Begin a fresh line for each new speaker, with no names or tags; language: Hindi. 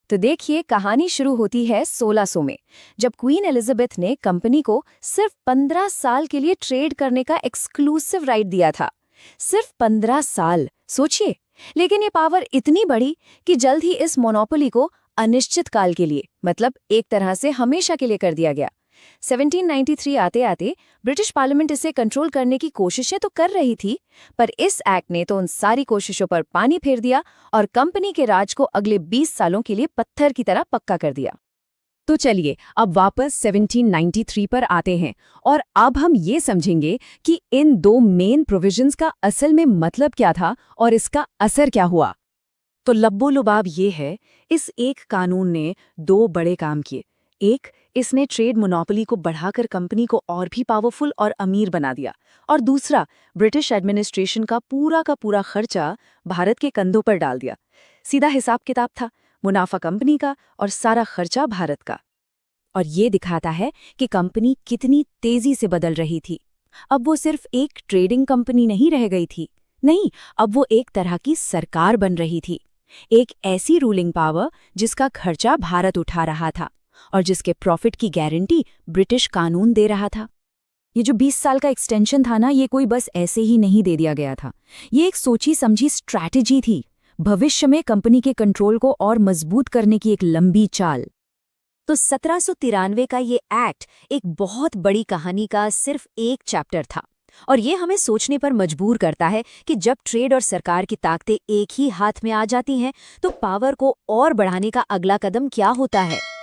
तो देखिए, कहानी शुरू होती है 1600 में, जब क्वीन एलिजाबेथ ने कंपनी को सिर्फ 15 साल के लिए ट्रेड करने का एक्सक्लूसिव राइट दिया था। सिर्फ 15 साल, सोचिए। लेकिन ये पावर इतनी बड़ी कि जल्द ही इस मोनोपोली को अनिश्चित काल के लिए, मतलब एक तरह से हमेशा के लिए कर दिया गया। 1793 आते आते ब्रिटिश पार्लियामेंट इसे कंट्रोल करने की कोशिशें तो कर रही थी, पर इस एक्ट ने तो उन सारी कोशिशों पर पानी फेर दिया और कंपनी के राज को अगले 20 सालों के लिए पत्थर की तरह पक्का कर दिया।
तो चलिए अब वापस 1793 पर आते हैं और अब हम ये समझेंगे कि इन दो मेन प्रोविजंस का असल में मतलब क्या था और इसका असर क्या हुआ।
तो लब्बो-लुबाब ये है, इस एक कानून ने दो बड़े काम किए। एक, इसने ट्रेड मोनोपोली को बढ़ाकर कंपनी को और भी पावरफुल और अमीर बना दिया, और दूसरा, ब्रिटिश एडमिनिस्ट्रेशन का पूरा खर्चा भारत के कंधों पर डाल दिया। सीधा हिसाब किताब था, मुनाफा कंपनी का और सारा खर्चा भारत का।
और ये दिखाता है कि कंपनी कितनी तेजी से बदल रही थी। अब वो सिर्फ एक ट्रेडिंग कंपनी नहीं रह गई थी, नहीं, अब वो एक तरह की सरकार बन रही थी। एक ऐसी रूलिंग पावर जिसका खर्चा भारत उठा रहा था और जिसके प्रॉफिट की गारंटी ब्रिटिश कानून दे रहा था। ये जो 20 साल का एक्सटेंशन था ना, ये कोई बस ऐसे ही नहीं दे दिया गया था। ये एक सोची समझी स्ट्रैटेजी थी, भविष्य में कंपनी के कंट्रोल को और मजबूत करने की एक लंबी चाल।
तो 1793 का ये एक्ट एक बहुत बड़ी कहानी का सिर्फ एक चैप्टर था, और ये हमें सोचने पर मजबूर करता है कि जब ट्रेड और सरकार की ताकतें एक ही हाथ में आ जाती हैं, तो पावर को और बढ़ाने का अगला कदम क्या होता है।